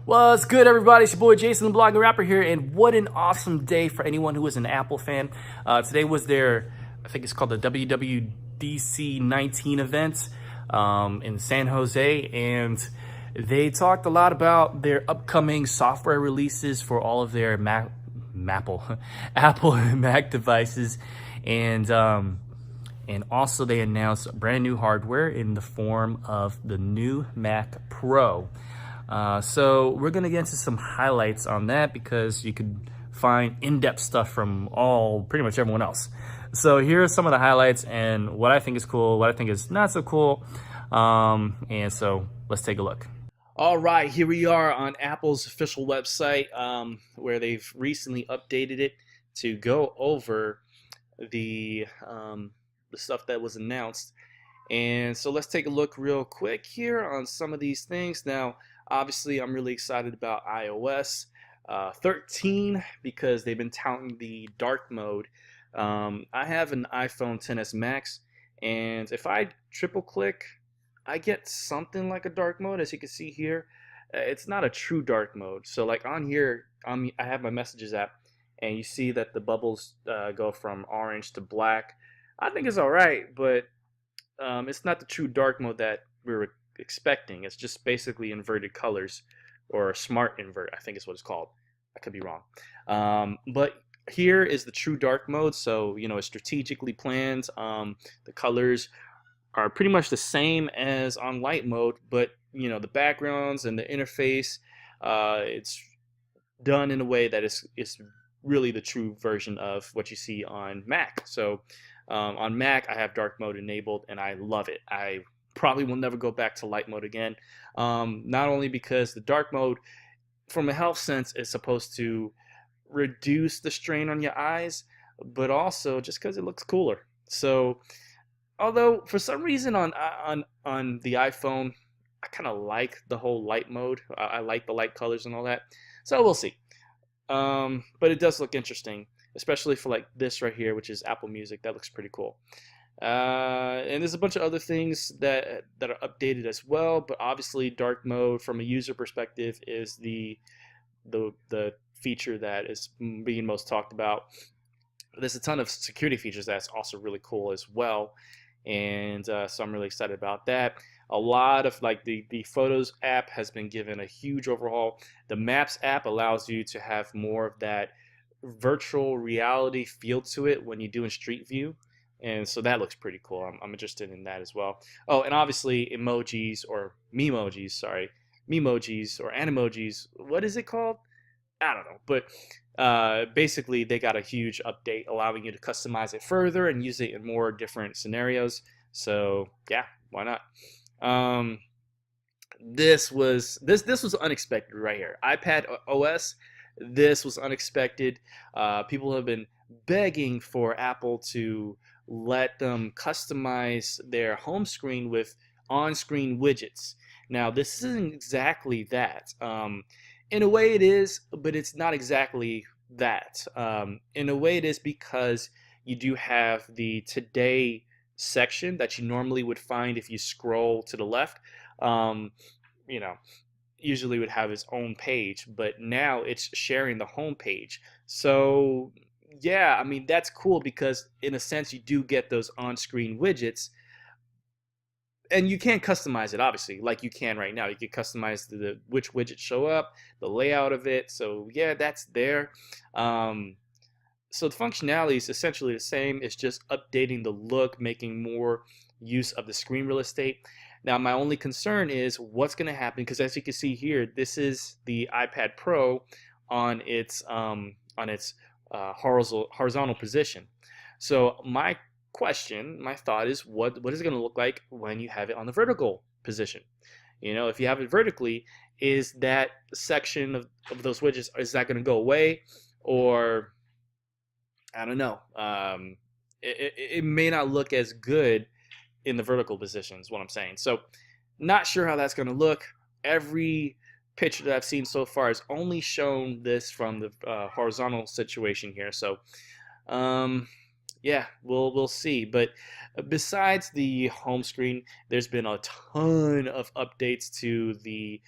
What's good, everybody? It's your boy Jason, the blogger rapper here, and what an awesome day for anyone who is an Apple fan. Today was their, I think it's called the WWDC13 event in San Jose, and they talked a lot about their upcoming software releases for all of their Apple and Mac devices, and also they announced brand new hardware in the form of the new Mac Pro. So we're going to get into some highlights on that because you could find in-depth stuff from pretty much everyone else. So here are some of the highlights and what I think is cool, what I think is not so cool. And so let's take a look. All right, here we are on Apple's official website where they've recently updated it to go over the stuff that was announced. And so let's take a look real quick here on some of these things. Now, obviously, I'm really excited about iOS 13 because they've been touting the dark mode. I have an iPhone XS Max, and if I triple click, I get something like a dark mode, as you can see here. It's not a true dark mode. So like on here, I have my Messages app, and you see that the bubbles go from orange to black. I think it's all right, but it's not the true dark mode that we were expecting. It's just basically inverted colors, or smart invert, I think is what it's called. I could be wrong. But here is the true dark mode, so it's strategically planned. The colors are pretty much the same as on light mode, but the backgrounds and the interface, it's done in a way that is really the true version of what you see on Mac. So on Mac, I have dark mode enabled, and I love it. I probably will never go back to light mode again. Not only because the dark mode, from a health sense, is supposed to reduce the strain on your eyes, but also just because it looks cooler. So, although for some reason on the iPhone, I kind of like the whole light mode. I like the light colors and all that. So we'll see. But it does look interesting, especially for like this right here, which is Apple Music. That looks pretty cool. And there's a bunch of other things that are updated as well, but obviously dark mode from a user perspective is the feature that is being most talked about. There's a ton of security features that's also really cool as well, and so I'm really excited about that. A lot of like the Photos app has been given a huge overhaul. The Maps app allows you to have more of that virtual reality feel to it when you do in Street View. And so that looks pretty cool. I'm interested in that as well. Oh, and obviously emojis or memojis, memojis or animojis. What is it called? I don't know. But basically, they got a huge update allowing you to customize it further and use it in more different scenarios. So yeah, why not? This was unexpected right here. iPadOS. This was unexpected. People have been begging for Apple to let them customize their home screen with on-screen widgets. Now, this isn't exactly that. In a way it is, but it's not exactly that. In a way it is because you do have the Today section that you normally would find if you scroll to the left. Usually would have its own page, but now it's sharing the home page. So yeah, I mean, that's cool because in a sense you do get those on-screen widgets, and you can customize it obviously like you can right now. You can customize which widgets show up, the layout of it. So yeah, that's there. So the functionality is essentially the same. It's just updating the look, making more use of the screen real estate. Now, my only concern is what's going to happen, because as you can see here, this is the iPad Pro on its horizontal position. So my thought is, what is it going to look like when you have it on the vertical position? If you have it vertically, is that section of those widgets, is that going to go away? Or I don't know. It may not look as good in the vertical position is what I'm saying. So not sure how that's going to look. Every picture that I've seen so far has only shown this from the horizontal situation here. So Yeah, we'll see. But besides the home screen, there's been a ton of updates to the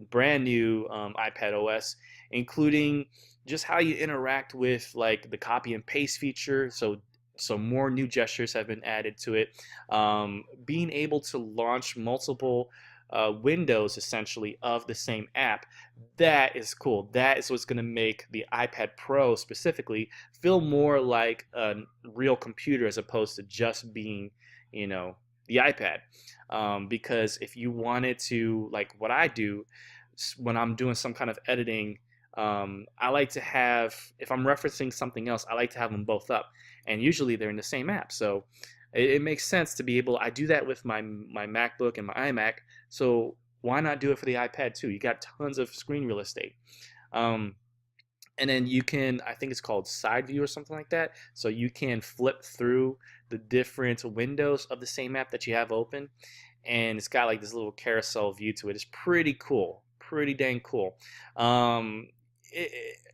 brand new iPad OS, including just how you interact with like the copy and paste feature. So more new gestures have been added to it. Being able to launch multiple windows essentially of the same app, that is cool. That is what's going to make the iPad Pro specifically feel more like a real computer as opposed to just being, you know, the iPad. Because if you wanted to, like what I do when I'm doing some kind of editing, I like to have, if I'm referencing something else, I like to have them both up. And usually they're in the same app. So it makes sense to be able, I do that with my MacBook and my iMac. So why not do it for the iPad too? You got tons of screen real estate. Um, and then you can, I think it's called side view or something like that, so you can flip through the different windows of the same app that you have open, and it's got like this little carousel view to it. It's pretty cool, pretty dang cool. um,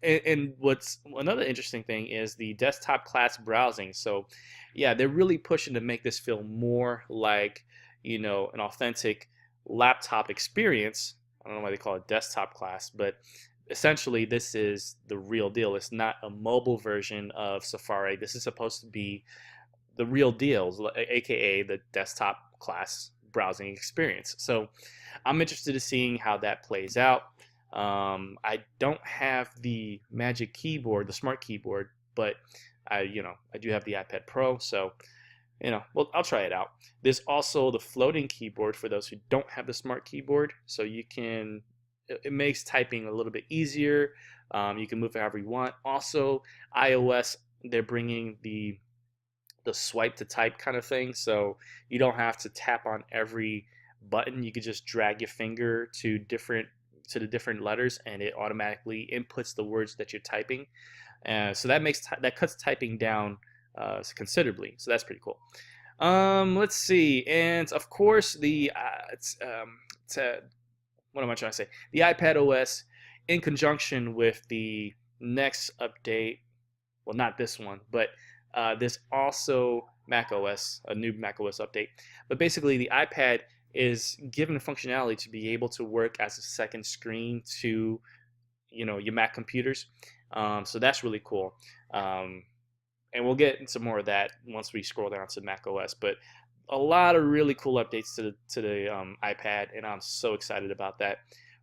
and what's another interesting thing is the desktop class browsing. So yeah, they're really pushing to make this feel more like, you know, an authentic laptop experience. I don't know why they call it desktop class, but essentially this is the real deal. It's not a mobile version of Safari. This is supposed to be the real deal, aka the desktop class browsing experience. So I'm interested in seeing how that plays out. I don't have the Magic Keyboard, the Smart Keyboard, but I do have the iPad Pro, so well, I'll try it out. There's also the floating keyboard for those who don't have the Smart Keyboard, so you can, it makes typing a little bit easier. You can move it however you want. Also, iOS, they're bringing the swipe to type kind of thing, so you don't have to tap on every button. You could just drag your finger to the different letters, and it automatically inputs the words that you're typing. So that cuts typing down considerably. So that's pretty cool. Let's see, and of course what am I trying to say? The iPad OS, in conjunction with the next update, well, not this one, but there's also macOS, a new macOS update. But basically, the iPad is given the functionality to be able to work as a second screen to, your Mac computers. So that's really cool. And we'll get into more of that once we scroll down to macOS. But a lot of really cool updates to the iPad, and I'm so excited about that.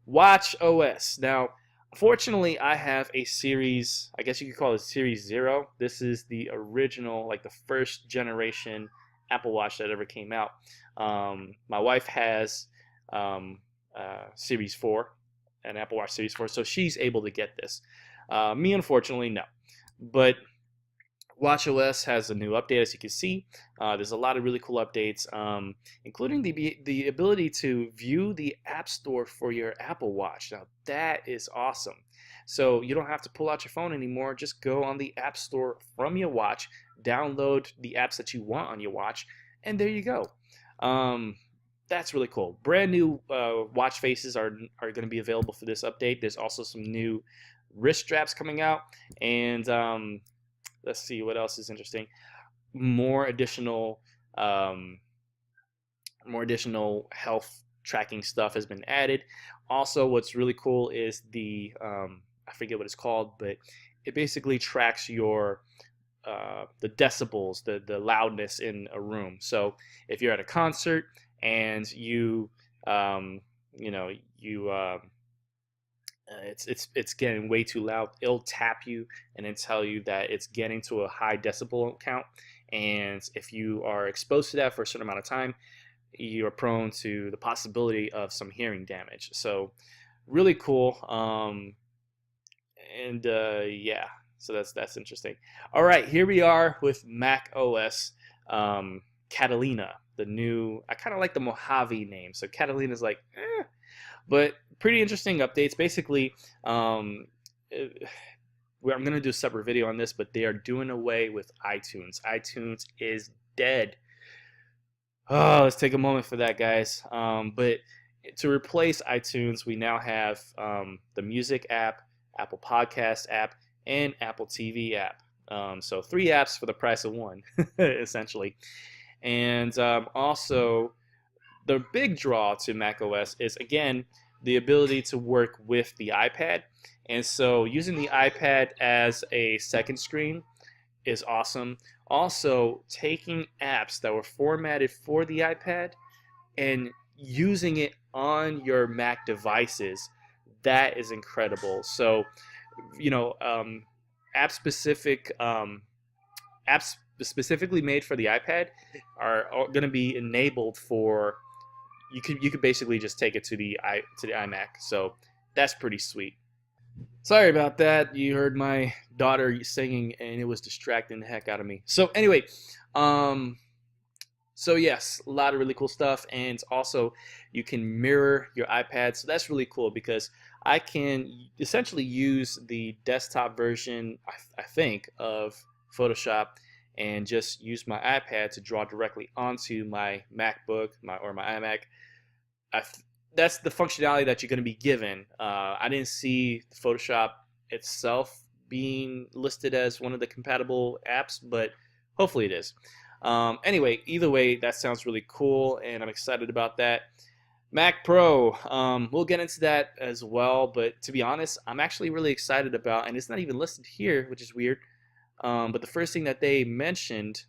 Watch OS. Now, fortunately, I have a series, I guess you could call it Series 0. This is the original, like the first generation Apple Watch that ever came out. My wife has Series 4, an Apple Watch Series 4, so she's able to get this. Me, unfortunately, no. But watchOS has a new update, as you can see. There's a lot of really cool updates, including the ability to view the App Store for your Apple Watch. Now, that is awesome. So you don't have to pull out your phone anymore. Just go on the App Store from your watch, download the apps that you want on your watch, and there you go. That's really cool. Brand new watch faces are going to be available for this update. There's also some new wrist straps coming out, and let's see what else is interesting. More additional health tracking stuff has been added. Also, what's really cool is the I forget what it's called, but it basically tracks your the decibels, the loudness in a room. So if you're at a concert and it's getting way too loud, it'll tap you and then tell you that it's getting to a high decibel count, and if you are exposed to that for a certain amount of time, you're prone to the possibility of some hearing damage. So really cool. Yeah, so that's interesting. All right, here we are with Mac OS Catalina, the new, I kind of like the Mojave name, so Catalina is like but pretty interesting updates. Basically, I'm going to do a separate video on this, but they are doing away with iTunes. iTunes is dead. Oh, let's take a moment for that, guys. But to replace iTunes, we now have the Music app, Apple Podcast app, and Apple TV app. So 3 apps for the price of one, essentially. And also, the big draw to macOS is, again, the ability to work with the iPad. And so using the iPad as a second screen is awesome. Also, taking apps that were formatted for the iPad and using it on your Mac devices, that is incredible. So, you know, apps specifically made for the iPad are going to be enabled for. You could basically just take it to the iMac. So that's pretty sweet. Sorry about that. You heard my daughter singing, and it was distracting the heck out of me. So anyway, um, so yes, a lot of really cool stuff, and also you can mirror your iPad. So that's really cool because I can essentially use the desktop version, I think, of Photoshop, and just use my iPad to draw directly onto my MacBook, or my iMac. That's the functionality that you're going to be given. I didn't see Photoshop itself being listed as one of the compatible apps, but hopefully it is. Anyway, either way, that sounds really cool, and I'm excited about that. Mac Pro, we'll get into that as well, but to be honest, I'm actually really excited about, and it's not even listed here, which is weird, but the first thing that they mentioned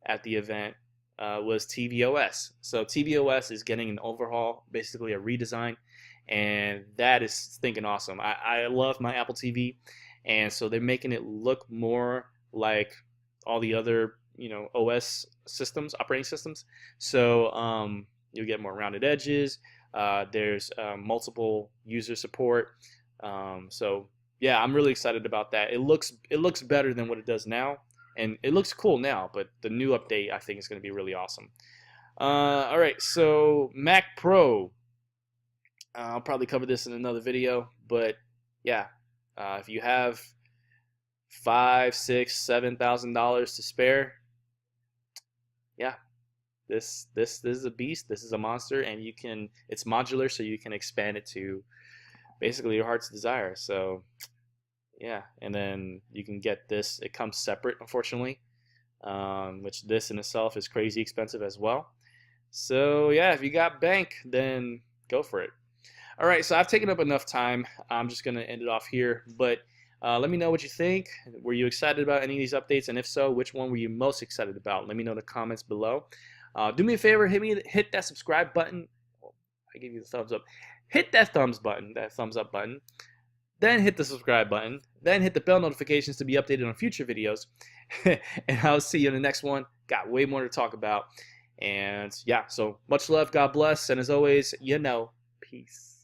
at the event was tvOS. So tvOS is getting an overhaul, basically a redesign, and that is stinking awesome. I love my Apple TV, and so they're making it look more like all the other, OS systems, operating systems. So you'll get more rounded edges. There's multiple user support. So yeah, I'm really excited about that. It looks better than what it does now. And it looks cool now, but the new update I think is going to be really awesome. All right, so Mac Pro. I'll probably cover this in another video, but yeah, if you have $5,000, $6,000, $7,000 to spare, yeah, this is a beast. This is a monster, and it's modular, so you can expand it to basically your heart's desire. So yeah, and then you can get this. It comes separate, unfortunately, which this in itself is crazy expensive as well. So yeah, if you got bank, then go for it. All right, so I've taken up enough time. I'm just gonna end it off here, but let me know what you think. Were you excited about any of these updates, and if so, which one were you most excited about? Let me know in the comments below. Do me a favor, hit that subscribe button. I give you the thumbs up. Hit that thumbs up button. Then hit the subscribe button. Then hit the bell notifications to be updated on future videos. And I'll see you in the next one. Got way more to talk about. And yeah, so much love. God bless. And as always, peace.